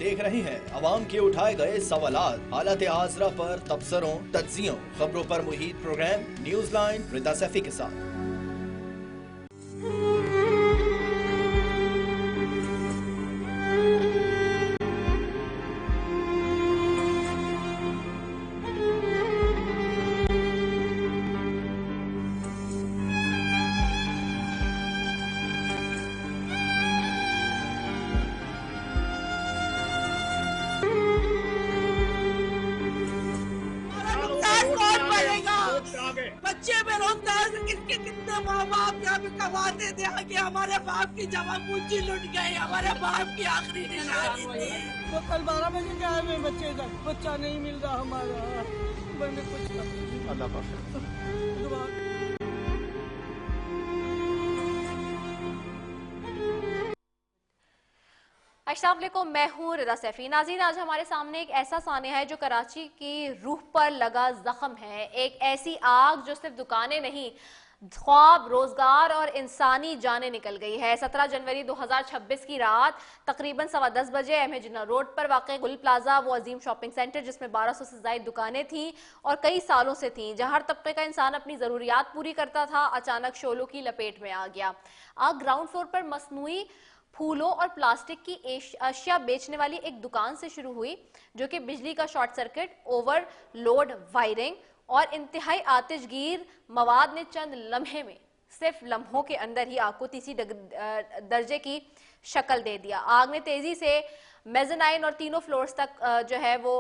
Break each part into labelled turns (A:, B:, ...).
A: देख रहे हैं अवाम के उठाए गए सवालात, हालत आजरा पर तबसरों, तज्जियों, खबरों पर मुहित program news line Rita Saifi के साथ।
B: बच्चे बेरोजगार किसके कितने माँ बाप यहाँ पे कमाते थे, आगे हमारे बाप की जमा पूंजी लुट गई, हमारे बाप की आखिरी निशानी थी।
C: तो कल 12 बजे के आए हुए बच्चे तक बच्चा नहीं मिल रहा हमारा, मैंने कुछ अल्लाह
D: अस्सलाम वालेकुम, मैं हूँ रिदा सैफी। नाज़रीन, आज हमारे सामने एक ऐसा सानिया है जो कराची की रूह पर लगा जख्म है। एक ऐसी आग जो सिर्फ दुकानें नहीं, ख्वाब, रोजगार और इंसानी जाने निकल गई है। 17 जनवरी 2026 की रात तकरीबन 10:15 बजे एम ए जिन्ना रोड पर वाक़ गुल प्लाजा, वो अजीम शॉपिंग सेंटर जिसमें 1200 से ज़ायद दुकानें थीं और कई सालों से थीं, जहां हर तबके का इंसान अपनी ज़रूरियात पूरी करता था, अचानक शोलों की लपेट में आ गया। आग ग्राउंड फ्लोर पर मसनूई फूलों और प्लास्टिक की अशिया बेचने वाली एक दुकान से शुरू हुई, जो कि बिजली का शॉर्ट सर्किट, ओवरलोड वायरिंग और इंतहाई आतिशगीर मवाद ने चंद लम्हे में, सिर्फ लम्हों के अंदर ही आग को तीसरी दर्जे की शक्ल दे दिया। आग ने तेजी से मेज़नाइन और तीनों फ्लोर्स तक जो है वो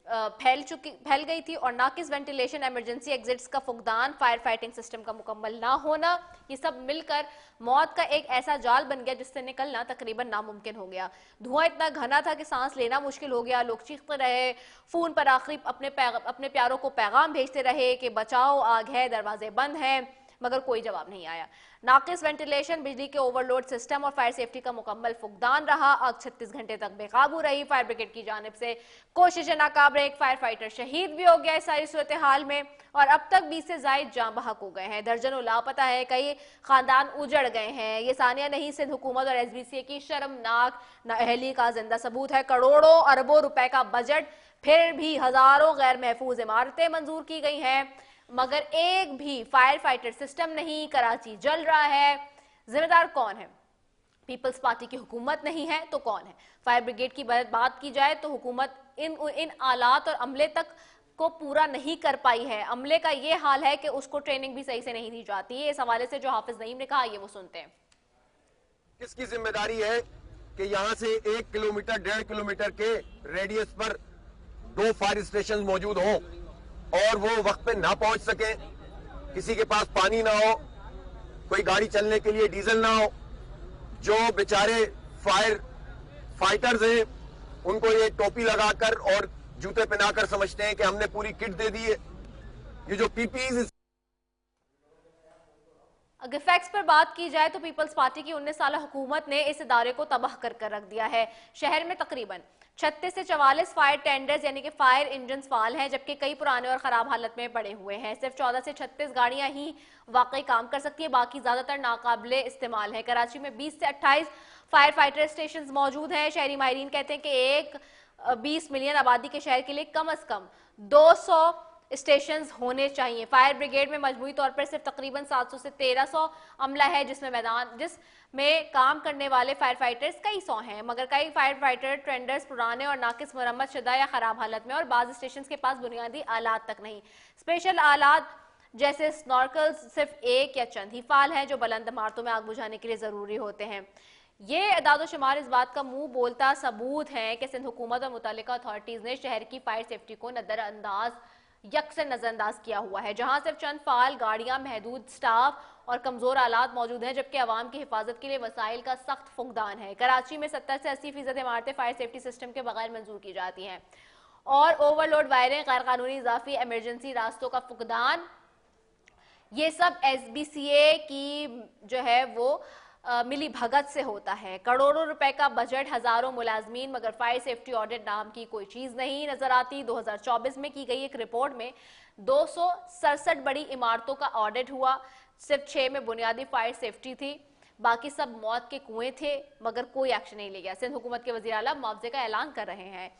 D: फैल गई थी और नाकिस वेंटिलेशन, इमरजेंसी एग्जिट्स का फुकदान, फायर फाइटिंग सिस्टम का मुकम्मल ना होना, ये सब मिलकर मौत का एक ऐसा जाल बन गया जिससे निकलना तकरीबन नामुमकिन हो गया। धुआं इतना घना था कि सांस लेना मुश्किल हो गया। लोग चीखते रहे, फोन पर आखिरी अपने प्यारों को पैगाम भेजते रहे कि बचाओ, आग है, दरवाजे बंद हैं, मगर कोई जवाब नहीं आया। नाकिस वेंटिलेशन, बिजली के ओवरलोड सिस्टम और फायर सेफ्टी का मुकम्मल फुकदान रहा। आग 36 घंटे तक बेकाबू रही। फायर ब्रिगेड की जानिब से कोशिशें नाकाब रही। एक फायर फाइटर शहीद भी हो गया इस सारी सूरत हाल में और अब तक 20 से जायद जाँ बहक हो गए हैं। दर्जनों लापता है, कई खानदान उजड़ गए हैं। ये सानिया नहीं, सिंध हुकूमत और SBCA की शर्मनाक नाअहली का जिंदा सबूत है। करोड़ों अरबों रुपए का बजट, फिर भी हजारों गैर महफूज इमारतें मंजूर की गई हैं, मगर एक भी फायर फाइटर सिस्टम नहीं। कराची जल रहा है, जिम्मेदार कौन है? पीपल्स पार्टी की हुकूमत नहीं है तो कौन है? फायर ब्रिगेड की बात की जाए तो हुकूमत इन आलात और अमले तक को पूरा नहीं कर पाई है। अमले का ये हाल है कि उसको ट्रेनिंग भी सही से नहीं दी जाती है। इस हवाले से जो हाफिज नईम ने कहा, ये वो सुनते हैं।
E: किसकी जिम्मेदारी है कि यहाँ से 1 किलोमीटर 1.5 किलोमीटर के रेडियस पर 2 फायर स्टेशन मौजूद हों और वो वक्त पे ना पहुंच सके, किसी के पास पानी ना हो, कोई गाड़ी चलने के लिए डीजल ना हो। जो बेचारे फायर फाइटर्स हैं उनको ये टोपी लगाकर और जूते पहनाकर समझते हैं कि हमने पूरी किट दे दी है। ये जो PPEs,
D: अगर फैक्ट्स पर बात की जाए तो पीपल्स पार्टी की 19 साल हुकूमत ने इस इदारे को तबाह कर रख दिया है। शहर में तकरीबन 36 से 44 फायर टेंडर्स यानी कि फायर इंजन फाल हैं, जबकि कई पुराने और खराब हालत में पड़े हुए हैं। सिर्फ 14 से 36 गाड़ियां ही वाकई काम कर सकती है, बाकी ज्यादातर नाकाबिले इस्तेमाल है। कराची में 20 से 28 फायर फाइटर स्टेशन मौजूद हैं। शहरी माहिरीन कहते हैं कि एक 20 मिलियन आबादी के शहर के लिए कम अज कम 200 स्टेशंस होने चाहिए। फायर ब्रिगेड में मजमूई तौर पर सिर्फ तकरीबन 700 से 1300 अमला है, जिसमें काम करने वाले फायर फाइटर्स कई सौ हैं, मगर कई फायर फाइटर टेंडर्स पुराने और नाकिस मरम्मत शुदा या खराब हालत में और बाज़ स्टेशन के पास बुनियादी आलात तक नहीं। स्पेशल आलात जैसे स्नॉर्कल्स सिर्फ एक या चंद ही फाल हैं जो बुलंद इमारतों में आग बुझाने के लिए जरूरी होते हैं। ये अदाद शुमार इस बात का मुंह बोलता सबूत है कि सिंध हुकूमत और मुतल्लिका अथॉरिटीज ने शहर की फायर सेफ्टी को नजरअंदाज किया हुआ है, जहां सिर्फ चंद फाल गाड़ियां, महदूद स्टाफ और कमजोर आलात मौजूद हैं, जबकि आवाम की हिफाजत के लिए वसाइल का सख्त फुकदान है। कराची में 70 से 80% इमारतें फायर सेफ्टी सिस्टम के बगैर मंजूर की जाती हैं और ओवरलोड वायरिंग, गैर कानूनी इजाफी, इमरजेंसी रास्तों का फुकदान, ये सब SBCA की जो है वो मिली भगत से होता है। करोड़ों रुपए का बजट, हजारों मुलाजमीन, मगर फायर सेफ्टी ऑडिट नाम की कोई चीज नहीं नजर आती। 2024 में की गई एक रिपोर्ट में 267 बड़ी इमारतों का ऑडिट हुआ, सिर्फ 6 में बुनियादी फायर सेफ्टी थी। बाकी सब मौत के कुएं थे, मगर कोई एक्शन नहीं लिया गया। सिंध हुकूमत के वज़ीर आला मुआवजे का ऐलान कर रहे हैं।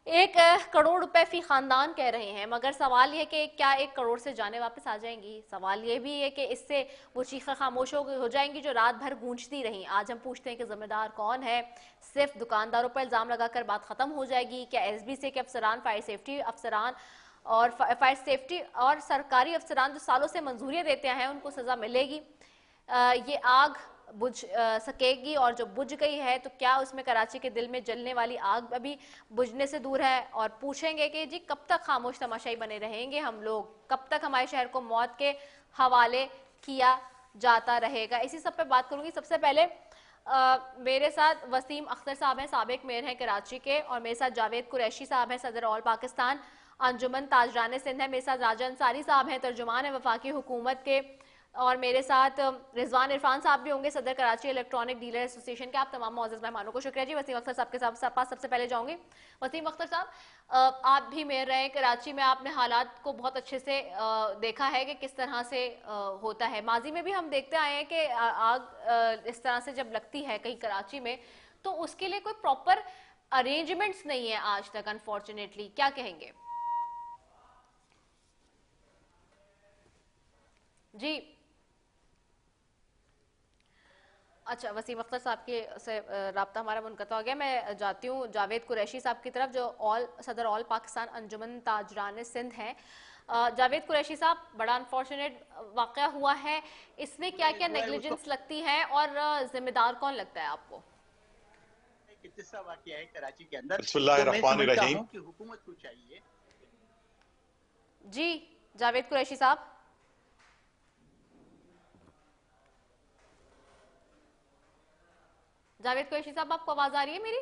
D: 1 करोड़ रुपए फी खानदान कह रहे हैं, मगर सवाल यह कि क्या 1 करोड़ से जाने वापस आ जाएंगी? सवाल यह भी है कि इससे वो चीखें खामोश हो जाएंगी जो रात भर गूंजती रहीं। आज हम पूछते हैं कि जिम्मेदार कौन है? सिर्फ दुकानदारों पर इल्जाम लगाकर बात खत्म हो जाएगी? क्या SBC के अफसरान, फायर सेफ्टी अफसरान और सरकारी अफसरान जो सालों से मंजूरियां देते हैं उनको सजा मिलेगी? ये आग बुझ सकेगी? और जो बुझ गई है तो क्या उसमें कराची के दिल में जलने वाली आग अभी बुझने से दूर है? और पूछेंगे कि जी कब तक खामोश तमाशाई बने रहेंगे हम लोग? कब तक हमारे शहर को मौत के हवाले किया जाता रहेगा? इसी सब पे बात करूंगी। सबसे पहले मेरे साथ वसीम अख्तर साहब हैं, साबिक मेयर हैं कराची के, और मेरे साथ जावेद कुरैशी साहब हैं, सदर ऑल पाकिस्तान अंजुमन ताजरान सिंध है। मेरे साथ राजा अंसारी साहब हैं, तर्जुमान है वफाकी हुकूमत के, और मेरे साथ रिजवान इरफान साहब भी होंगे, सदर कराची इलेक्ट्रॉनिक डीलर एसोसिएशन के। आप तमाम मुअज़्ज़ज़ मेहमानों को शुक्रिया जी। वसीम अख्तर साहब के पास सबसे पहले जाऊंगी। वसीम अख्तर साहब, आप भी मेयर रहे कराची में, आपने हालात को बहुत अच्छे से देखा है कि किस तरह से होता है। माजी में भी हम देखते आए हैं कि आग इस तरह से जब लगती है कहीं कराची में तो उसके लिए कोई प्रॉपर अरेंजमेंट्स नहीं है आज तक, अनफॉर्चुनेटली। क्या कहेंगे जी? अच्छा, वसीम अख्तर साहब के से राब्ता हमारा मुनक़ता हो गया। मैं जाती हूँ जावेद कुरैशी साहब की तरफ, जो सदर ऑल पाकिस्तान अंजुमन ताजरान सिंध हैं। जावेद कुरैशी साहब, बड़ा अनफॉर्चुनेट वाक़या हुआ है, इसमें क्या क्या नेग्लिजेंस लगती है और जिम्मेदार कौन लगता है आपको?
F: वाक़या है कराची के अंदर,
G: बिस्मिल्लाहिर्रहमानिर्रहीम।
F: कि हुकूमत को चाहिए।
D: जी जावेद कुरैशी साहब। जावेद कुरैशी साहब, आपको आवाज आ रही है मेरी?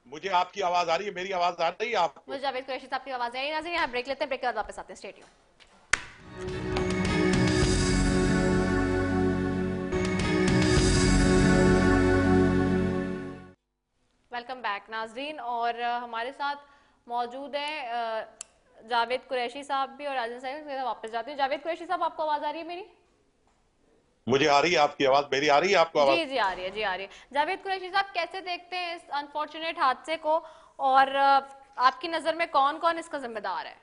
G: मुझे आपकी आवाज आ रही है, मेरी आवाज आ रही है आपको?
D: मुझे जावेद कुरैशी साहब की आवाज आ रही है। नाज़रीन, यहाँ ब्रेक लेते हैं, ब्रेक के बाद वापस आते हैं। Stay tuned. वेलकम बैक नाज़रीन, और हमारे साथ मौजूद है जावेद कुरैशी साहब भी और राजन साहब। वापस जाते हैं। जावेद कुरैशी साहब, आपको आवाज आ रही है मेरी?
G: मुझे आ रही है आपकी आवाज, मेरी आ रही है आपको आवाज?
D: जी जी, आ रही है जी, आ रही है। जावेद कुरैशी साहब, कैसे देखते हैं इस अनफॉर्चुनेट हादसे को, और आपकी नजर में कौन कौन इसका जिम्मेदार है?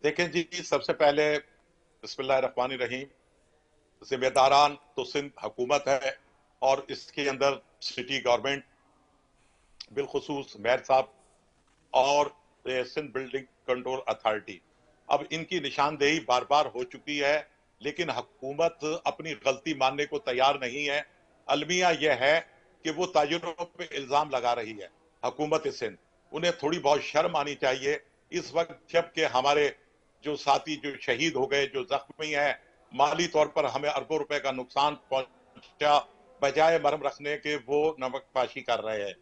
G: देखें जी, सबसे पहले बिस्मिल्लाहिर्रहमानिर्रहीम, जिम्मेदारान तो सिंध हुकूमत है और इसके अंदर सिटी गवर्नमेंट, बिलखुसूस मेयर साहब और सिंध बिल्डिंग कंट्रोल अथॉरिटी। अब इनकी निशानदेही बार बार हो चुकी है, लेकिन हुकूमत अपनी गलती मानने को तैयार नहीं है। अलमिया यह है कि वो ताजिरों पे इल्जाम लगा रही है हुकूमत सिंध। उन्हें थोड़ी बहुत शर्म आनी चाहिए इस वक्त जबकि हमारे जो साथी जो शहीद हो गए, जो जख्मी हैं, माली तौर पर हमें अरबों रुपए का नुकसान पहुंचा, बजाय मरहम रखने के वो नमकपाशी कर रहे हैं।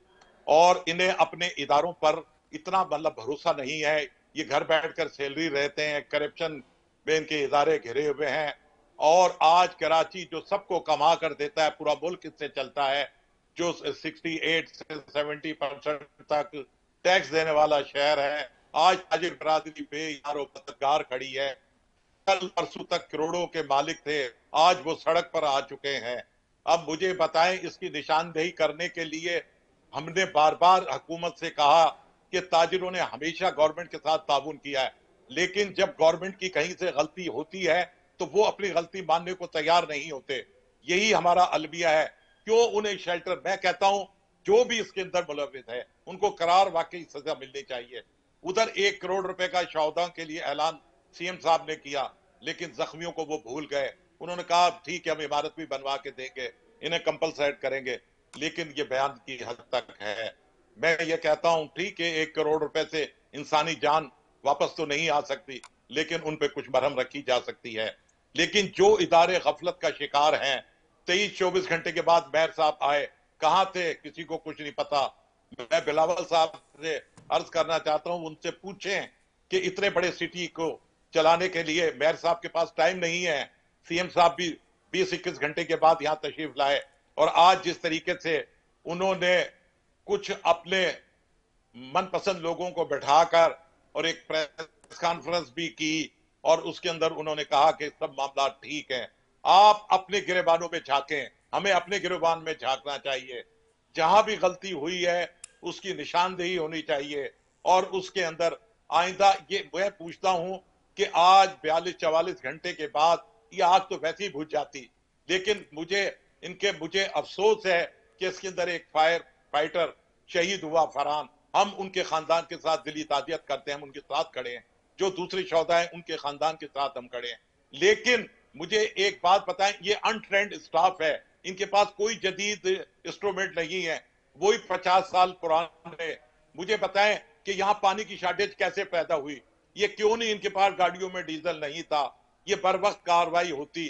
G: और इन्हें अपने इदारों पर इतना भरोसा नहीं है। ये घर बैठकर सैलरी रहते हैं, करप्शन में इनके इदारे घिरे हुए हैं। और आज कराची जो सबको कमा कर देता है, पूरा मुल्क इससे चलता है, जो 68 से 70% तक टैक्स देने वाला शहर है, आज ताजिर बरादरी पे यारो मददगार खड़ी है। कल परसों तक करोड़ों के मालिक थे, आज वो सड़क पर आ चुके हैं। अब मुझे बताएं, इसकी निशानदेही करने के लिए हमने बार बार हुकूमत से कहा कि ताजिरों ने हमेशा गवर्नमेंट के साथ ताउन किया है, लेकिन जब गवर्नमेंट की कहीं से गलती होती है तो वो अपनी गलती मानने को तैयार नहीं होते। यही हमारा अलमिया है। क्यों उन्हें शेल्टर, मैं कहता हूं जो भी इसके अंदर मुलविस है उनको करार वाकई सजा मिलनी चाहिए। उधर 1 करोड़ रुपए का शौदा के लिए ऐलान सीएम साहब ने किया, लेकिन जख्मियों को वो भूल गए। उन्होंने कहा ठीक है, हम इमारत भी बनवा के देंगे, इन्हें कंपलसेट करेंगे, लेकिन ये बयान की हद तक है। मैं ये कहता हूं ठीक है, 1 करोड़ रुपए से इंसानी जान वापस तो नहीं आ सकती, लेकिन उन पे कुछ मरहम रखी जा सकती है। लेकिन जो इदारे गफलत का शिकार हैं, 23-24 घंटे के बाद मेयर साहब आए, कहां थे किसी को कुछ नहीं पता। मैं बिलावल साहब से अर्ज करना चाहता हूं, उनसे पूछें कि इतने बड़े सिटी को चलाने के लिए मेयर साहब के पास टाइम नहीं है। सीएम साहब भी 20-21 घंटे के बाद यहां तशरीफ लाए, और आज जिस तरीके से उन्होंने कुछ अपने मनपसंद लोगों को बैठाकर और एक प्रेस कॉन्फ्रेंस भी की, और उसके अंदर उन्होंने कहा कि सब मामला ठीक है। आप अपने गिरेबानों में झांकें, हमें अपने गिरेबान में झांकना चाहिए। जहां भी गलती हुई है उसकी निशानदेही होनी चाहिए और उसके अंदर आइंदा ये मैं पूछता हूं कि आज 42-44 घंटे के बाद ये आग तो वैसे ही बुझ जाती, लेकिन मुझे अफसोस है कि इसके अंदर एक फायर फाइटर शहीद हुआ फरहान। हम उनके खानदान के साथ दिली ताजियत करते हैं, हम उनके साथ खड़े हैं। जो दूसरे शोहदा हैं उनके खानदान के साथ हम खड़े हैं। लेकिन मुझे एक बात बताएं, ये अनट्रेंड स्टाफ है, इनके पास कोई जदीद इंस्ट्रूमेंट नहीं है, वही 50 साल पुराने। मुझे बताएं कि यहाँ पानी की शॉर्टेज कैसे पैदा हुई? ये क्यों नहीं इनके पास गाड़ियों में डीजल नहीं था? ये बर वक्त कार्रवाई होती।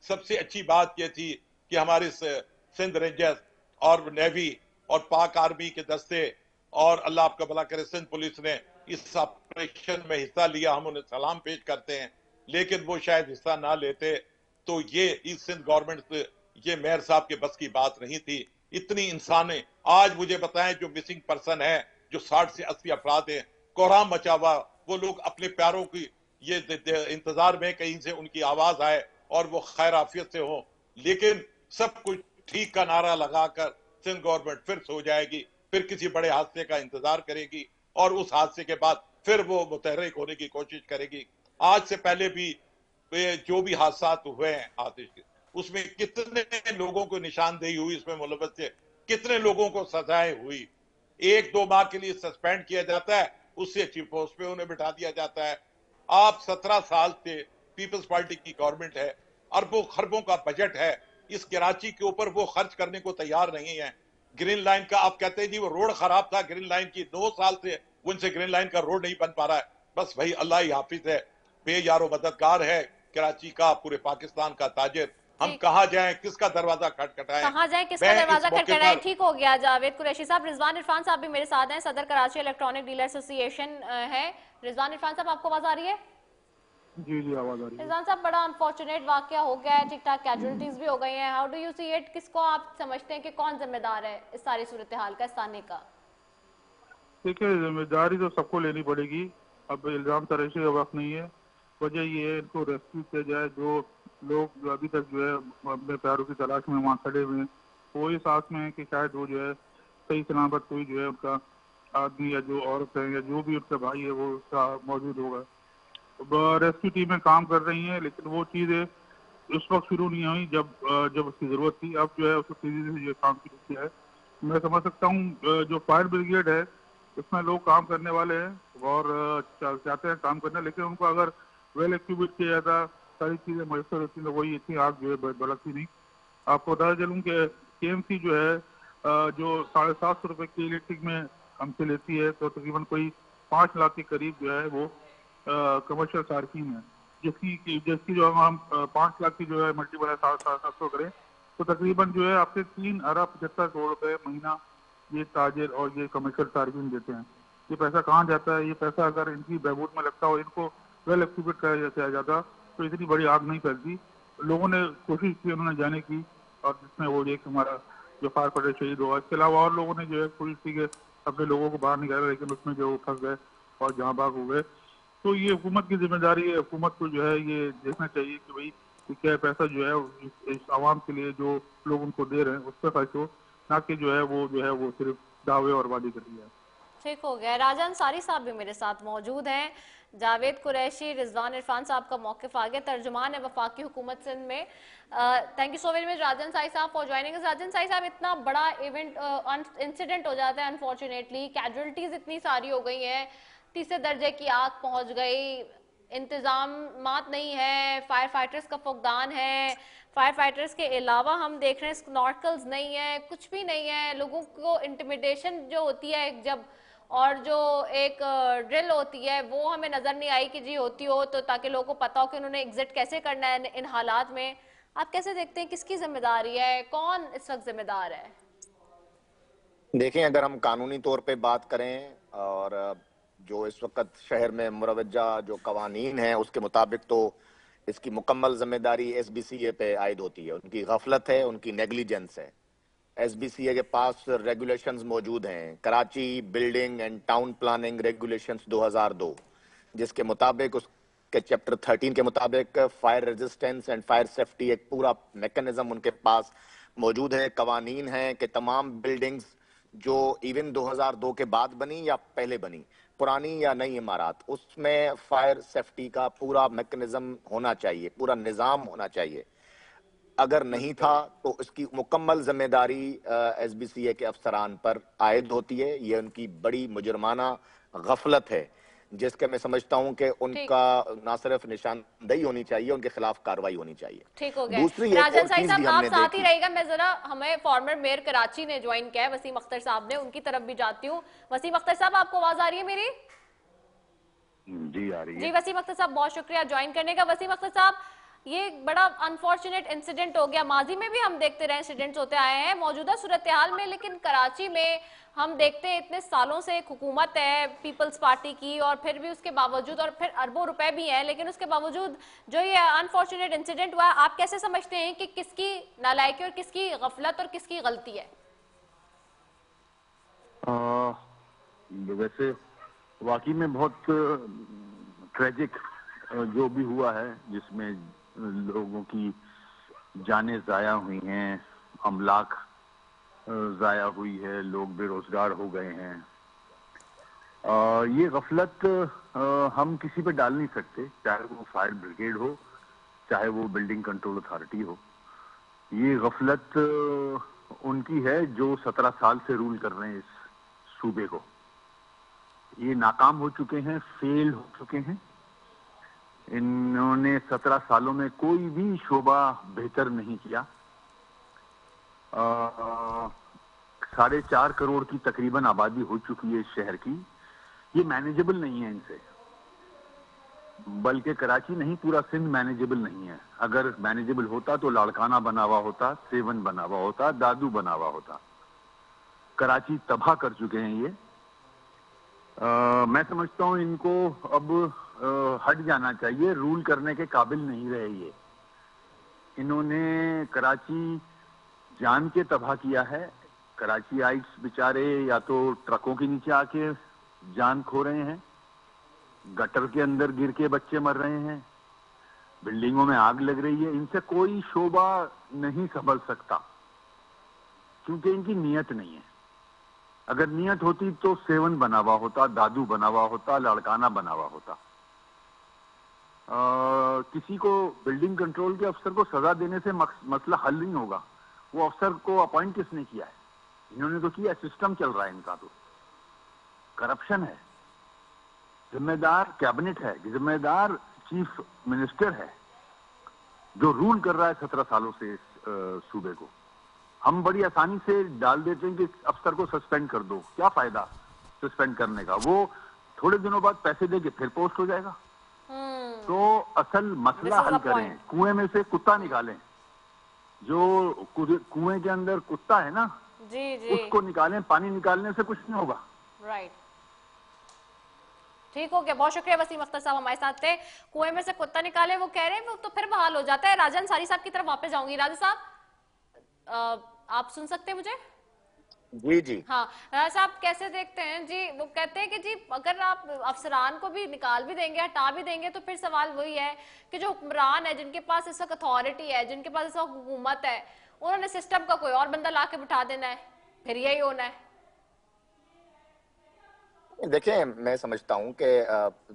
G: सबसे अच्छी बात यह थी कि हमारे सिंध रेंजर्स और नेवी और पाक आर्मी के दस्ते और अल्लाह आपका भला करे सिंध पुलिस ने इस ऑपरेशन में हिस्सा लिया, हम उन्हें सलाम पेश करते हैं। लेकिन वो शायद हिस्सा ना लेते तो ये ईस्ट सिंध गवर्नमेंट, ये मेयर साहब के बस की बात नहीं थी। इतनी इंसाने आज मुझे बताएं जो मिसिंग पर्सन है, जो 60 से 80 अफराद हैं, कोहराम मचा हुआ, वो लोग अपने प्यारों की ये इंतजार में कहीं से उनकी आवाज आए और वो खैर आफियत से हो। लेकिन सब कुछ ठीक का नारा लगाकर सिंध गवर्नमेंट फिर सो जाएगी, फिर किसी बड़े हादसे का इंतजार करेगी और उस हादसे के बाद फिर वो मुतहर्रिक होने की कोशिश करेगी। आज से पहले भी जो भी हादसा हुए हैं आतिश के, उसमें कितने लोगों को निशानदेही हुई, इसमें मुलव्वस थे, कितने लोगों को सजाएं हुई। 1-2 माह के लिए सस्पेंड किया जाता है, उससे अच्छी पोस्ट पे उन्हें बिठा दिया जाता है। आप 17 साल से पीपल्स पार्टी की गवर्नमेंट है, अरबों खरबों का बजट है, इस कराची के ऊपर वो खर्च करने को तैयार नहीं है। ग्रीन लाइन का आप कहते हैं जी वो रोड खराब था, ग्रीन लाइन की 2 साल से उनसे ग्रीन लाइन का रोड नहीं बन पा रहा है। बस भाई अल्लाह ही हाफिज है, बेयारो मददगार है कराची का, पूरे पाकिस्तान का ताजिर। हम कहाँ जाएं, किसका दरवाजा खटखटाएं,
D: कहाँ जाए, किसका दरवाजा खटखटाए? ठीक हो गया जावेद कुरैशी साहब। रिजवान इरफान साहब भी मेरे साथ हैं, सदर कराची इलेक्ट्रॉनिक डीलर एसोसिएशन है। रिजवान इरफान साहब, आपको आवाज आ रही है?
H: जी जी आवाज आ रही है।
D: रिजवान साहब, बड़ा अनफॉर्चुनेट वाकया हो गया है, ठीक ठाक कैजुअलिटीज भी हो गई हैं। How do you see it? किसको आप समझते हैं कि कौन जिम्मेदार है इस सारी सूरत हाल का, इस ताने का?
H: देखिए, जिम्मेदारी तो सबको लेनी पड़ेगी। अब इल्जाम तराशी का वक्त नहीं है। वजह ये है इनको रेस्क्यू किया जाए। जो लोग अभी तक जो है अपने प्यारों की तलाश में वहाँ खड़े हुए हैं, वो इस आस में है कि शायद वो जो है सही सलामत कोई जो है उनका आदमी या जो औरत है या जो भी उनका भाई है वो उसका मौजूद होगा। रेस्क्यू टीमें काम कर रही हैं, लेकिन वो चीज़ें उस वक्त शुरू नहीं हुई जब उसकी ज़रूरत थी। अब जो है उसको तेज़ी से जो काम शुरू किया है। मैं समझ सकता हूँ जो फायर ब्रिगेड है उसमें लोग काम करने वाले हैं और चाहते हैं काम करना, लेकिन उनको अगर वेल एक्टिवेट किया जाता, सारी चीज़ें मैसर होती तो वही इतनी आग जो है भड़कती नहीं। आपको बता चलूँ कि KMC जो है जो 750 रुपये की इलेक्ट्रिक में हमसे लेती है, तो तकरीबन कोई 5 लाख के करीब जो है वो कमर्शियल सार्किन है, जिसकी जो हम 5 लाख की जो है मल्टीपल 700 करें तो तकरीबन जो है आपसे 3 अरब 75 करोड़ रुपए महीना ये ताजिर और ये कमर्शियल सार्किन देते हैं। ये पैसा कहाँ जाता है? ये पैसा अगर इनकी बहबूद में लगता हो, इनको वेल एक्टिवेट किया जाता तो इतनी बड़ी आग नहीं फैलती। लोगों ने कोशिश की उन्होंने जाने की, और जिसमें वो एक हमारा जो फायर फाइटर शहीद हुआ, इसके अलावा और लोगों ने जो है कोशिश की कि अपने लोगों को बाहर निकाला, लेकिन उसमें जो फंस गए और जहाँ भाग हो गए। तो ये हुकूमत की जिम्मेदारी है। हुकूमत को जो है ये देखना चाहिए कि भाई क्या पैसा जो है इस आवाम के लिए जो लोग उनको दे रहे हैं उस पर खर्च हो, ना कि जो है वो सिर्फ दावे और वादे कर दिया है।
D: ठीक हो गया। राजा अंसारी साहब भी मेरे साथ मौजूद हैं। जावेद कुरैशी, रिजवान इरफान साहब का मौक़िफ़ आ गया, तर्जुमान है वफाकी हुकूमत सिंध में। Thank you so very much Rajan Sai sahab for joining us. Rajan Sai sahab, इतना बड़ा इवेंट इंसिडेंट हो जाता है, अनफॉर्चुनेटली कैजुअलिटीज इतनी सारी हो गई हैं, तीसरे दर्जे की आग पहुंच गई, इंतजामात नहीं है, फायर फाइटर्स का फुकदान है, फायर फाइटर्स के अलावा हम देख रहे हैं स्नॉर्कल्स नहीं है, कुछ भी नहीं है। लोगों को इंटिमिडेशन जो होती है जब, और जो एक ड्रिल होती है वो हमें नजर नहीं आई कि जी होती हो, तो ताकि लोगों को पता हो कि उन्होंने एग्जिट कैसे करना है इन हालात में। आप कैसे देखते हैं, किसकी जिम्मेदारी है, कौन इस वक्त जिम्मेदार है?
I: देखें, अगर हम कानूनी तौर पे बात करें और जो इस वक्त शहर में मुरवजा जो कवानीन हैं उसके मुताबिक तो इसकी मुकम्मल जिम्मेदारी SBCA पे आयद होती है। उनकी गफलत है, उनकी नेग्लिजेंस है। SBCA के पास रेगुलेशंस मौजूद हैं, Karachi building and town planning regulations 2002, जिसके मुताबिक उस के चैप्टर 13 के मुताबिक fire resistance and fire safety एक पूरा मैकेनिज्म उनके पास मौजूद है। कवानीन है कि तमाम बिल्डिंग्स जो इवन 2002 के बाद बनी या पहले बनी, पुरानी या नई इमारत, उसमें फायर सेफ्टी का पूरा मैकेनिज्म होना चाहिए, पूरा निजाम होना चाहिए। अगर नहीं था तो इसकी मुकम्मल जिम्मेदारी एसबीसीए के अफसरान पर आयद होती है। ये उनकी बड़ी मुजरमाना गफलत है, जिसके मैं समझता हूं कि उनका ना सिर्फ निशानदेही होनी चाहिए, उनके खिलाफ कार्रवाई होनी चाहिए।
D: ठीक हो गया।
I: दूसरी
D: राजन साई साहब आप साथ ही रहिएगा, मैं जरा हमें फॉर्मर मेयर कराची ने ज्वाइन किया है वसीम अख्तर साहब ने, उनकी तरफ भी जाती हूँ। वसीम अख्तर साहब आपको आवाज आ रही है मेरी?
J: जी आ रही है।
D: जी वसीम अख्तर साहब बहुत शुक्रिया ज्वाइन करने का। वसीम अख्तर साहब, ये बड़ा अनफॉर्चुनेट इंसिडेंट हो गया, माजी में भी हम देखते रहे इंसिडेंट्स होते आए हैं मौजूदा सूरत हाल में, लेकिन कराची में हम देखते हैं इतने सालों से एक हुकूमत है पीपल्स पार्टी की, और फिर भी उसके बावजूद, और फिर अरबों रुपए भी हैं, लेकिन उसके बावजूद जो ये अनफॉर्चुनेट इंसिडेंट हुआ, आप कैसे समझते हैं कि किसकी नालायकी और किसकी गफलत और किसकी गलती है?
J: वैसे वाकई में बहुत ट्रेजिक जो भी हुआ है, जिसमें लोगों की जानें जाया हुई हैं, अमलाक जाया हुई है, लोग बेरोजगार हो गए हैं। ये गफलत हम किसी पे डाल नहीं सकते, चाहे वो फायर ब्रिगेड हो, चाहे वो बिल्डिंग कंट्रोल अथॉरिटी हो। ये गफलत उनकी है जो 17 साल से रूल कर रहे हैं इस सूबे को। ये नाकाम हो चुके हैं, फेल हो चुके हैं। इन्होंने 17 सालों में कोई भी शोबा बेहतर नहीं किया। 4.5 करोड़ की तकरीबन आबादी हो चुकी है इस शहर की। ये मैनेजेबल नहीं है इनसे, बल्कि कराची नहीं पूरा सिंध मैनेजेबल नहीं है। अगर मैनेजेबल होता तो लाड़काना बना हुआ होता, सेवन बना हुआ होता, दादू बना हुआ होता। कराची तबाह कर चुके हैं ये। मैं समझता हूँ इनको अब हट जाना चाहिए, रूल करने के काबिल नहीं रहे ये। इन्होंने कराची जान के तबाह किया है। कराची आइट्स बेचारे या तो ट्रकों के नीचे आके जान खो रहे हैं, गटर के अंदर गिर के बच्चे मर रहे हैं, बिल्डिंगों में आग लग रही है। इनसे कोई शोबा नहीं संभल सकता, क्योंकि इनकी नीयत नहीं है। अगर नियत होती तो सेवन बना हुआ होता, दादू बना हुआ होता, लड़काना बना हुआ होता। किसी को बिल्डिंग कंट्रोल के अफसर को सजा देने से मसला हल नहीं होगा। वो अफसर को अपॉइंट किसने किया है? इन्होंने तो किया, सिस्टम चल रहा है इनका। तो करप्शन है, जिम्मेदार कैबिनेट है, जिम्मेदार चीफ मिनिस्टर है जो रूल कर रहा है 17 सालों से इस सूबे को। हम बड़ी आसानी से डाल देते हैं कि अफसर को सस्पेंड कर दो। क्या फायदा सस्पेंड करने का? वो थोड़े दिनों बाद पैसे देके फिर पोस्ट हो जाएगा। तो असल मसला हल करें, कुएं में से कुत्ता निकालें। जो कुएं के अंदर कुत्ता है ना, जी। उसको निकालें। पानी निकालने से कुछ नहीं होगा।
D: राइट, ठीक हो गया। बहुत शुक्रिया वसीम अख्तर साहब हमारे साथ थे। कुएं में से कुत्ता निकाले वो कह रहे हैं, वो तो फिर बहाल हो जाता है। राजा अंसारी साहब की तरफ वापस जाऊंगी। राजा साहब आप सुन सकते हैं मुझे?
I: जी जी
D: हाँ राजा साहब, कैसे देखते हैं जी? वो कहते हैं कि जी अगर आप अफसरान को भी निकाल भी देंगे, हटा भी देंगे, तो फिर सवाल वही है कि जो हुक्मरान है, जिनके पास इस वक्त अथॉरिटी है, जिनके पास इस वक्त हुकूमत है, उन्होंने सिस्टम का कोई और बंदा ला के बिठा देना है, फिर यही होना है।
I: देखिए, मैं समझता हूं कि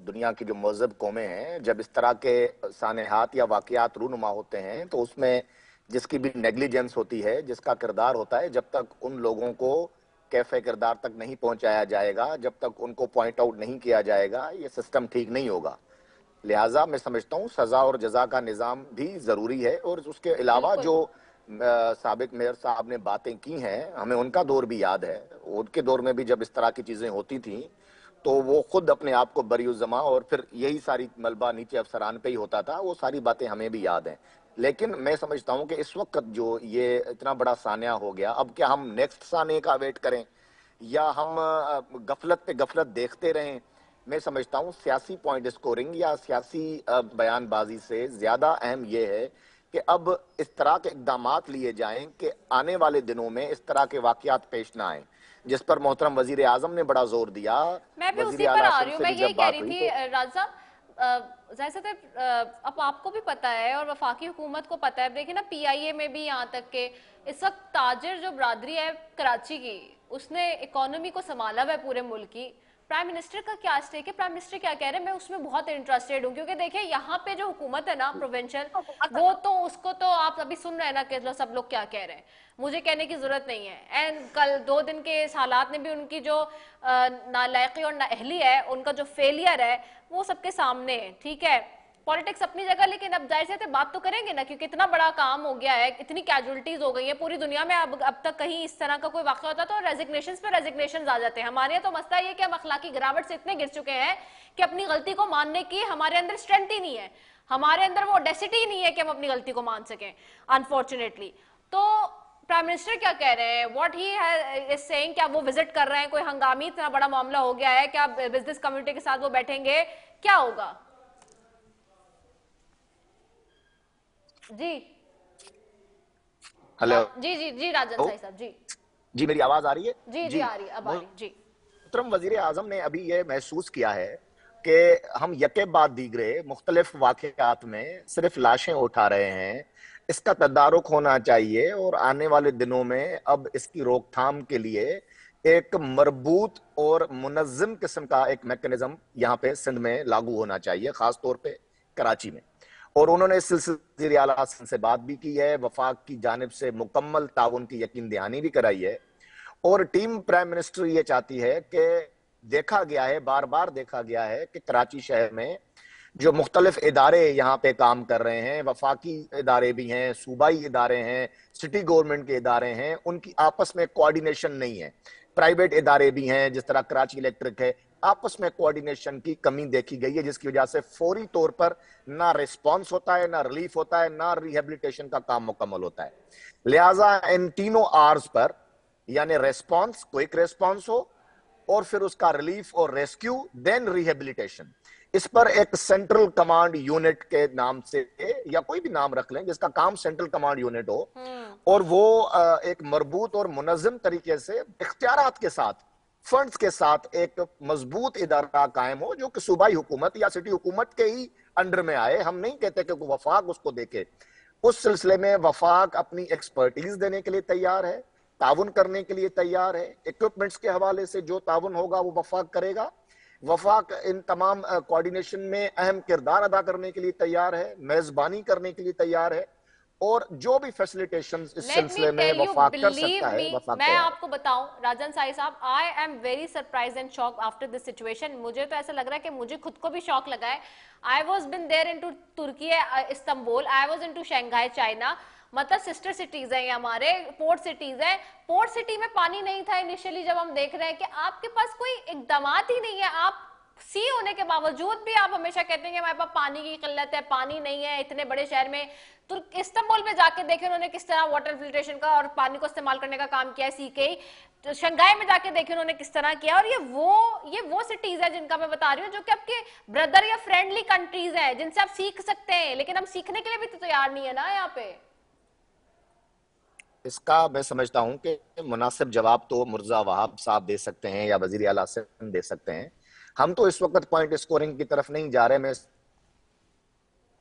I: दुनिया की जो मज़हब कौमें हैं, जब इस तरह के सानेहात या वाक़यात रूनुमा होते हैं, तो उसमें जिसकी भी नेग्लिजेंस होती है, जिसका किरदार होता है, जब तक उन लोगों को कैफे किरदार तक नहीं पहुंचाया जाएगा, जब तक उनको पॉइंट आउट नहीं किया जाएगा, ये सिस्टम ठीक नहीं होगा। लिहाजा मैं समझता हूँ सजा और जजा का निज़ाम भी ज़रूरी है। और उसके अलावा जो साबिक मेयर साहब ने बातें की हैं, हमें उनका दौर भी याद है। उनके दौर में भी जब इस तरह की चीज़ें होती थी तो वो खुद अपने आप को बरियुज़्ज़मा, और फिर यही सारी मलबा नीचे अफसरान पे ही होता था। वो सारी बातें हमें भी याद हैं। लेकिन मैं समझता हूं कि इस वक्त जो ये इतना बड़ा सानिया हो गया, अब क्या हम नेक्स्ट साने का वेट करें या हम गफलत पे गफलत देखते रहें? मैं समझता हूं सियासी पॉइंट स्कोरिंग या सियासी बयानबाजी से ज्यादा अहम ये है कि अब इस तरह के इक़दामात लिए जाएं कि आने वाले दिनों में इस तरह के वाक़यात पेश ना आए, जिस पर मोहतरम वजीर आजम ने बड़ा जोर दिया।
D: मैं भी उसी पर आ रही हूँ। मैं यही कह रही थी राजा, जैसे अब आपको भी पता है और वफाकी हुकूमत को पता है, देखिए ना पीआईए में भी यहाँ तक के इस वक्त ताजिर जो बरादरी है कराची की, उसने इकोनॉमी को संभाला हुआ है पूरे मुल्क की। प्राइम मिनिस्टर का क्या स्टेक है, प्राइम मिनिस्टर क्या कह रहे हैं, मैं उसमें बहुत इंटरेस्टेड हूँ, क्योंकि देखिए यहाँ पे जो हुकूमत है ना प्रोविंशियल, वो तो उसको तो आप अभी सुन रहे हैं ना कि सब लोग क्या कह रहे हैं, मुझे कहने की जरूरत नहीं है। एंड कल 2 दिन के इस हालात ने भी उनकी जो नालायकी और नाअहली है, उनका जो फेलियर है, वो सबके सामने है। ठीक है, पॉलिटिक्स अपनी जगह, लेकिन अब जाहिर से बात तो करेंगे ना, क्योंकि इतना बड़ा काम हो गया है, इतनी कैजुअलिटीज हो गई है पूरी दुनिया में। अब तक कहीं इस तरह का कोई वाकया होता तो रेजिग्नेशंस पे रेजिग्नेशंस आ जाते हैं। हमारे यहाँ तो मसला ये कि हम अखलाकी गिरावट से इतने गिर चुके हैं कि अपनी गलती को मानने की हमारे अंदर स्ट्रेंथ ही नहीं है, हमारे अंदर वो ऑडेसिटी ही नहीं है कि हम अपनी गलती को मान सकें, अनफॉर्चुनेटली। तो प्राइम मिनिस्टर क्या कह रहे हैं, व्हाट ही इज सेइंग, क्या वो विजिट कर रहे हैं, कोई हंगामी इतना बड़ा मामला हो गया है, क्या बिजनेस कम्युनिटी के साथ वो बैठेंगे, क्या होगा? जी
I: हेलो,
D: जी जी जी राजन साई साहब, जी
I: मेरी आवाज आ रही है?
D: जी आ रही है, अब आ रही जी।
I: मोहतरम वजीर आजम ने अभी ये महसूस किया है कि हम यके बाद दीगरे मुख्तलिफ वाक़यात में सिर्फ लाशें उठा रहे हैं, इसका तदारुक होना चाहिए और आने वाले दिनों में अब इसकी रोकथाम के लिए एक मरबूत और मुनज़्ज़म किस्म का एक मैकेनिज्म यहाँ पे सिंध में लागू होना चाहिए, खास तौर पे कराची में। और उन्होंने इस सिलसिले वज़ीर आला से बात भी की है, वफाक की जानिब से मुकम्मल ताउन की यकीन दहानी भी कराई है। और टीम प्राइम मिनिस्टर ये चाहती है कि देखा गया है, बार बार देखा गया है कि कराची शहर में जो मुख्तलिफ इदारे यहाँ पे काम कर रहे हैं, वफाकी इदारे भी हैं, सूबाई इदारे हैं, सिटी गवर्नमेंट के इदारे हैं, उनकी आपस में कोऑर्डिनेशन नहीं है। प्राइवेट इदारे भी हैं, जिस तरह कराची इलेक्ट्रिक है, आपस में कोऑर्डिनेशन की कमी देखी गई है, जिसकी वजह से फौरी तौर पर ना रिस्पॉन्स होता है, ना रिलीफ होता है, ना रिहेबिलिटेशन का काम मुकम्मल होता है। लिहाजा इन तीनों आर्स पर, यानी रेस्पॉन्स, क्विक रेस्पॉन्स हो, और फिर उसका रिलीफ और रेस्क्यू, देन रिहेबिलिटेशन, इस पर एक सेंट्रल कमांड यूनिट के नाम से या कोई भी नाम रख लें जिसका काम सेंट्रल कमांड यूनिट हो, और वो एक मरबूत और मुनज़्ज़म तरीके से इख्तियारात के साथ, फंड्स के साथ एक मजबूत इदारा कायम हो जो कि सूबाई हुकूमत या सिटी हुकूमत के ही अंडर में आए। हम नहीं कहते कि वफाक उसको देखे, उस सिलसिले में वफाक अपनी एक्सपर्टीज देने के लिए तैयार है, ताउन करने के लिए तैयार है। इक्विपमेंट्स के हवाले से जो ताउन होगा वो वफाक करेगा। वफाक इन तमाम कोऑर्डिनेशन में अहम किरदार अदा करने के लिए तैयार है, मेजबानी करने के लिए तैयार है, और जो भी फैसिलिटेशंस इस सिलसिले में वफाक कर सकता है वफाक।
D: मैं आपको बताऊं राजन साई साहब, I am very surprise and shock after this situation. मुझे तो ऐसा लग रहा है कि मुझे खुद को भी शॉक लगा है। I was been there into तुर्की, Istanbul, I was into Shanghai, China, मतलब सिस्टर सिटीज है, हमारे पोर्ट सिटीज है। पोर्ट सिटी में पानी नहीं था इनिशियली, जब हम देख रहे हैं कि आपके पास कोई इकदामात ही नहीं है, आप सी होने के बावजूद भी आप हमेशा कहते हैं कि हमारे पास पानी की किल्लत है, पानी नहीं है इतने बड़े शहर में। तो इस्तांबुल में जाके देखे उन्होंने किस तरह वाटर फिल्ट्रेशन का और पानी को इस्तेमाल करने का काम किया है, सीखे। तो शंघाई में जाके देखे उन्होंने किस तरह किया। और ये वो सिटीज है जिनका मैं बता रही हूँ, जो कि आपके ब्रदर या फ्रेंडली कंट्रीज है, जिनसे आप सीख सकते हैं, लेकिन हम सीखने के लिए भी तो तैयार नहीं है ना यहाँ पे।
I: इसका मैं समझता हूं कि मुनासिब जवाब तो मुर्जा वहाब साहब दे सकते हैं या वजीर आला सिंध दे सकते हैं। हम तो इस वक्त पॉइंट स्कोरिंग की तरफ नहीं जा रहे। मैं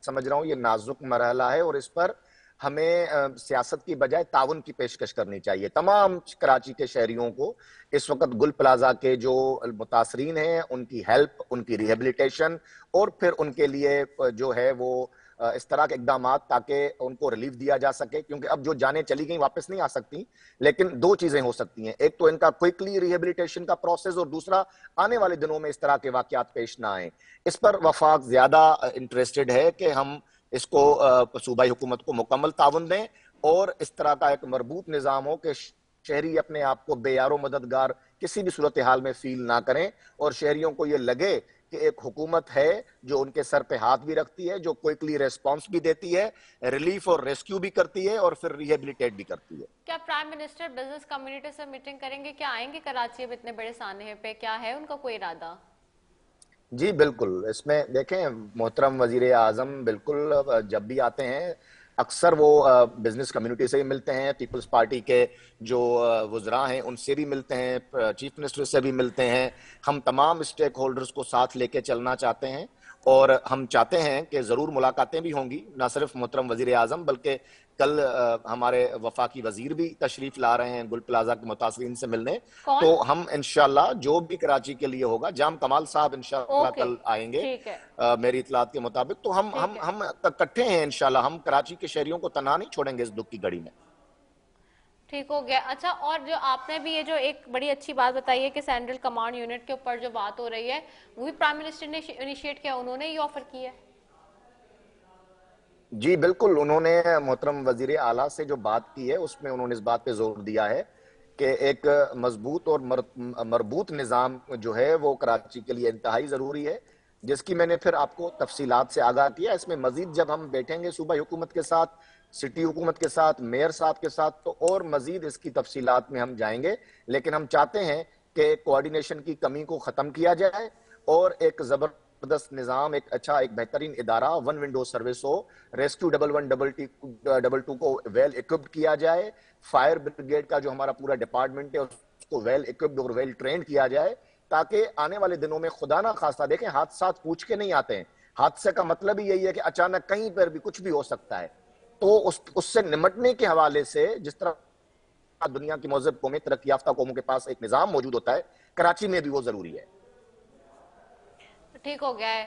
I: समझ रहा हूं ये नाजुक मरहला है और इस पर हमें सियासत की बजाय ताउन की पेशकश करनी चाहिए। तमाम कराची के शहरियों को इस वक्त गुल प्लाजा के जो मुतासरीन हैं उनकी हेल्प, उनकी रिहेबिलिटेशन और फिर उनके लिए जो है वो इस तरह के इकदाम ताकि उनको रिलीफ दिया जा सके, क्योंकि अब जो जाने चली गई वापस नहीं आ सकती। लेकिन दो चीजें हो सकती हैं, एक तो इनका क्विकली रिहेबिलिटेशन का प्रोसेस और दूसरा आने वाले दिनों में इस तरह के वाकयात पेश ना आए। इस पर वफाक ज्यादा इंटरेस्टेड है कि हम इसको सूबाई हुकूमत को मुकम्मल ताउन दें और इस तरह का एक मरबूत निज़ाम हो कि शहरी अपने आप को बेयारो मददगार किसी भी सूरत हाल में फील ना करें और शहरियों को ये लगे कि एक हुकूमत है जो उनके सर पे हाथ भी रखती है, जो क्विकली रेस्पॉन्स भी देती है, रिलीफ और रेस्क्यू भी करती है और फिर रिहेबिलिटेट भी करती है।
D: क्या प्राइम मिनिस्टर बिजनेस कम्युनिटी से मीटिंग करेंगे? क्या आएंगे कराची में इतने बड़े सानहे पे? क्या है उनका कोई इरादा?
I: जी बिल्कुल, इसमें देखें मोहतरम वजीर आजम बिल्कुल जब भी आते हैं अक्सर वो बिजनेस कम्युनिटी से ही मिलते हैं, पीपल्स पार्टी के जो वज़रा हैं उनसे भी मिलते हैं, चीफ मिनिस्टर से भी मिलते हैं। हम तमाम स्टेक होल्डर्स को साथ लेके चलना चाहते हैं और हम चाहते हैं कि जरूर मुलाकातें भी होंगी, ना सिर्फ मोहतरम वजीर आजम बल्कि कल हमारे वफाकी वजीर भी तशरीफ ला रहे हैं गुल प्लाजा के मुतासरीन से मिलने। तो हम इंशाल्लाह जो भी कराची के लिए होगा, जाम कमाल साहब इंशाल्लाह कल आएंगे मेरी इतलात के मुताबिक, तो हम इकट्ठे हैं इंशाल्लाह। हम कराची के शहरियों को तन्हा नहीं छोड़ेंगे इस दुख की घड़ी में।
D: ठीक हो गया। अच्छा, और जो आपने भी ये जो एक बड़ी अच्छी बात बताई है कि सेंट्रल कमांड यूनिट के ऊपर जो बात हो रही है वो भी प्राइम मिनिस्टर ने इनिशिएट किया, उन्होंने ये ऑफर किया है।
I: जी बिल्कुल, उन्होंने मोहतरम वजीर आला से जो बात की है उसमें उन्होंने इस बात पे जोर दिया है कि एक मजबूत और मरबूत निज़ाम जो है वो कराची के लिए इंतहाई जरूरी है, जिसकी मैंने फिर आपको तफसीलात से आगाह किया। इसमें मजीद जब हम बैठेंगे सूबाई हुकूमत के साथ, सिटी हुकूमत के साथ, मेयर साहब के साथ, तो और मजीद इसकी तफसीलात में हम जाएंगे। लेकिन हम चाहते हैं कि कोऑर्डिनेशन की कमी को खत्म किया जाए और एक जबरदस्त निज़ाम, एक अच्छा, एक बेहतरीन इदारा, वन विंडो सर्विस हो। रेस्क्यू 1112 को वेल इक्विप्ड किया जाए। फायर ब्रिगेड का जो हमारा पूरा डिपार्टमेंट है उसको वेल इक्विप्ड और वेल ट्रेंड किया जाए, ताकि आने वाले दिनों में खुदा ना खास्ता, देखें हादसा पूछ के नहीं आते हैं, हादसे का मतलब ही यही है कि अचानक कहीं पर भी कुछ भी हो सकता है। तो उससे निमटने के हवाले से जिस तरह दुनिया की मौजूद कौमें, तरक्की याफ्ता कौमों के पास एक निजाम मौजूद होता है, कराची में भी वो जरूरी है।
D: ठीक हो गया है।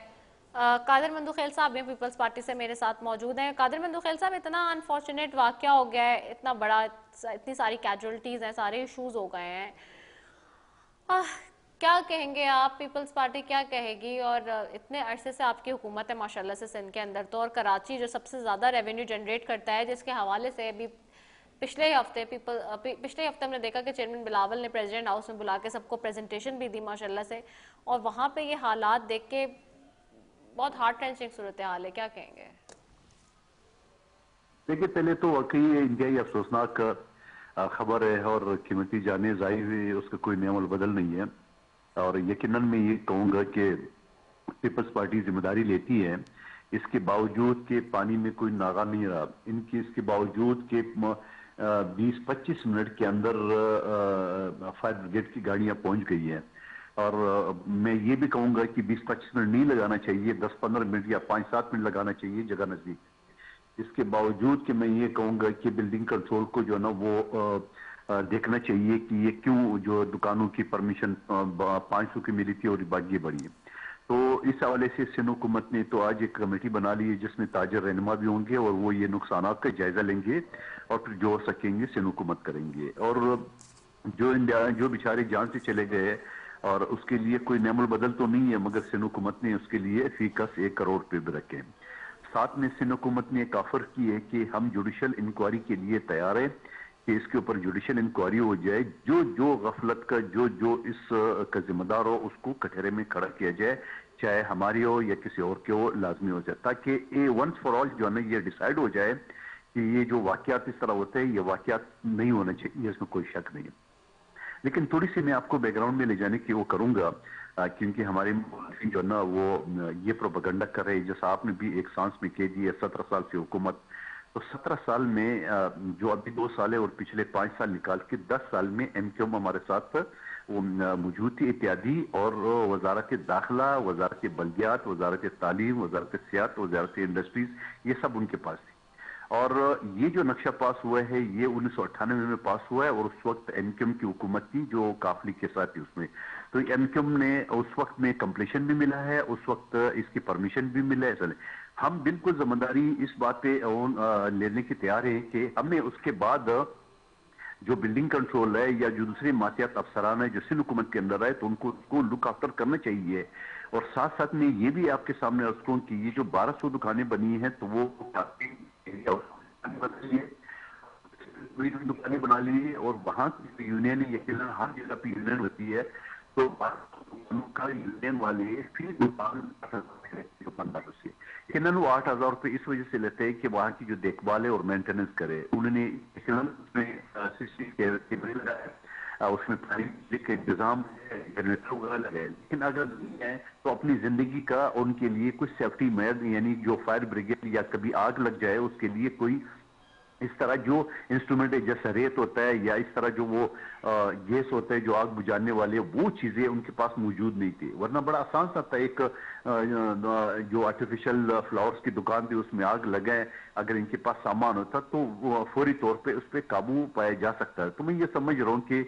D: कादिर मंदुखेल साहब भी पीपल्स पार्टी से मेरे साथ मौजूद हैं। कादिर मंदुखेल साहब, इतना अनफॉर्चुनेट वाकया हो गया है, इतना बड़ा, इतनी सारी कैजुअलिटीज हैं, सारे इश्यूज हो गए हैं, क्या कहेंगे आप? पीपल्स पार्टी क्या कहेगी? और इतने अरसे से आपकी हुकूमत है माशाल्लाह से सिंध के अंदर तो, और कराची जो सबसे ज़्यादा रेवेन्यू जनरेट करता है, जिसके हवाले से अभी पिछले हफ्ते हमने देखा कि चेयरमैन बिलावल ने प्रेसिडेंट हाउस में बुला के सबको प्रेजेंटेशन भी दी माशाल्लाह से, और वहाँ पे ये हालात देख के बहुत हार्ट टेंचिंग सूरत हाल है, क्या कहेंगे?
J: देखिए, पहले तो वाकई इंतहाई अफसोसनाक खबर है और कीमती जाने ज़ाई हुई, उसका कोई नियमल बदल नहीं है। और यकीनन मैं ये कहूँगा कि पीपल्स पार्टी जिम्मेदारी लेती है, इसके बावजूद कि पानी में कोई नागा नहीं रहा, इसके बावजूद कि 20-25 मिनट के अंदर फायर ब्रिगेड की गाड़ियाँ पहुँच गई हैं। और मैं ये भी कहूँगा कि 20-25 मिनट नहीं लगाना चाहिए, 10-15 मिनट या 5-7 मिनट लगाना चाहिए जगह नज़दीक। इसके बावजूद कि मैं ये कहूँगा कि बिल्डिंग कंट्रोल को जो है ना वो देखना चाहिए कि ये क्यों जो दुकानों की परमिशन 500 की मिली थी और बाकी बढ़ी है। तो इस हवाले से सिंध हुकूमत ने तो आज एक कमेटी बना ली है जिसमें ताजर रहनुमा भी होंगे और वो ये नुकसानात का जायजा लेंगे और फिर जो सकेंगे सिंध हुकूमत करेंगे। और जो बेचारे जान से चले गए और उसके लिए कोई नेमल बदल तो नहीं है, मगर सिंध हुकूमत ने उसके लिए फीकस 1 करोड़ रुपये भी रखे। साथ में सिंध हुकूमत ने एक ऑफर की है कि हम जुडिशल इंक्वायरी के लिए तैयार हैं कि इसके ऊपर जुडिशल इंक्वायरी हो जाए, जो गफलत का जो इस का जिम्मेदार हो उसको कटहरे में खड़ा किया जाए, चाहे हमारी हो या किसी और के हो, लाजमी हो जाए, ताकि ये वंस फॉर ऑल जो है ना ये डिसाइड हो जाए कि ये जो वाकयात इस तरह होते हैं ये वाकयात नहीं होने चाहिए, इसमें कोई शक नहीं है। लेकिन थोड़ी सी मैं आपको बैकग्राउंड में ले जाने की वो करूंगा, क्योंकि हमारे जो ना वो ये प्रोपेगेंडा कर रहे हैं, जैसा आपने भी एक सांस में कह दी है 17 साल की हुकूमत, तो 17 साल में जो अभी 2 साल है और पिछले 5 साल निकाल के 10 साल में एमक्यूएम हमारे साथ वो मौजूद थी इत्यादि, और वजारत दाखिला, वजारत बल्दियात, वजारत तालीम, वजारत सियाहत, वजारत इंडस्ट्रीज, ये सब उनके पास थी। और ये जो नक्शा पास हुआ है ये 1998 में पास हुआ है और उस वक्त एमक्यूएम की हुकूमत थी जो काफली के साथ थी उसमें। तो एमक्यूएम ने उस वक्त में कंप्लीशन भी मिला है, उस वक्त इसकी परमिशन भी मिला है। हम बिल्कुल जिम्मेदारी इस बात पे लेने की तैयार है कि हमने उसके बाद जो बिल्डिंग कंट्रोल है या जो दूसरे मातियात अफसरान है जो सिंध हुकूमत के अंदर है, तो उनको लुक आफ्टर करना चाहिए। और साथ साथ में ये भी आपके सामने अर्ज करूं कि ये जो 1200 दुकानें बनी हैं तो वो दुकानें बना ली है और वहां की यूनियन यकीनन हर जगह पे यूनियन होती है, तो का यूनियन वाले फिर दुकान दुकानदारों से यकीनन वो 8000 रुपये इस वजह से लेते हैं कि वहां की जो देखभाल है और मेंटेनेंस करे। उन्होंने उसमें पानी का इंतजाम है, जनरेटर वगैरह लगे, लेकिन अगर नहीं है तो अपनी जिंदगी का उनके लिए कुछ सेफ्टी मेयर यानी जो फायर ब्रिगेड या कभी आग लग जाए उसके लिए कोई इस तरह जो इंस्ट्रूमेंट है जैसे रेत होता है या इस तरह जो वो गैस होता है जो आग बुझाने वाले, वो चीजें उनके पास मौजूद नहीं थी। वरना बड़ा आसान सा था, एक जो आर्टिफिशियल फ्लावर्स की दुकान थी उसमें आग लगाए, अगर इनके पास सामान होता तो वो फौरी तौर पे उस पर काबू पाया जा सकता है। तो मैं ये समझ रहा हूँ कि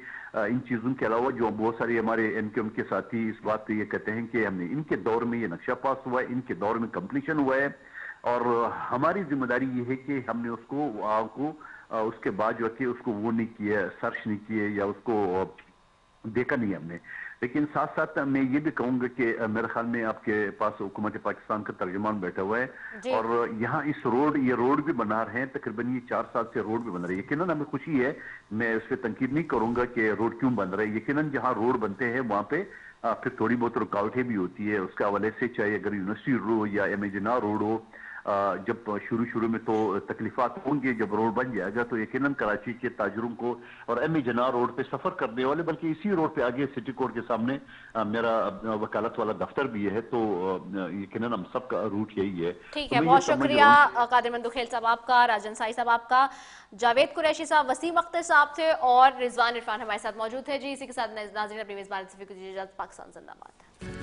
J: इन चीजों के अलावा जो बहुत सारे हमारे एनकेएम के साथी इस बात पे ये कहते हैं कि हमने इनके दौर में ये नक्शा पास हुआ है, इनके दौर में कंप्लीशन हुआ है, और हमारी जिम्मेदारी ये है कि हमने उसको उसके बाद जो है उसको वो नहीं किया, सर्च नहीं किए या उसको देखा नहीं हमने। लेकिन साथ साथ मैं ये भी कहूंगा कि मेरे ख्याल में आपके पास हुकूमत पाकिस्तान का तर्जुमान बैठा हुआ है और यहाँ ये रोड भी बना रहे हैं, तकरीबन ये 4 साल से रोड भी बन रही है। यकीनन हमें खुशी है, मैं उस पर तनकीद नहीं करूंगा कि रोड क्यों बन रहा है। यकीनन जहाँ रोड बनते हैं वहां पे फिर थोड़ी बहुत रुकावटें भी होती है उसके हवाले से, चाहे अगर यूनिवर्सिटी रोड या एम ए जिन्ना रोड हो। जब शुरू में तो तकलीफात होंगी, जब रोड बन जाएगा तो यकीनन कराची के ताजरों को और एम ए जिन्ना रोड पे सफर करने वाले, बल्कि इसी रोड पे आगे सिटी कोर्ट के सामने मेरा वकालत वाला दफ्तर भी है, तो यकीनन हम सबका रूट यही है।
D: ठीक है, बहुत शुक्रिया कादिर मंदुखेल साहब आपका, राजन साई साहब आपका, जावेद कुरैशी साहब, वसीम अख्तर साहब थे और रिजवान इरफान हमारे साथ मौजूद थे। जी, इसी के साथ नाज़रीन अपनी मेजबान से पाकिस्तान जिंदाबाद।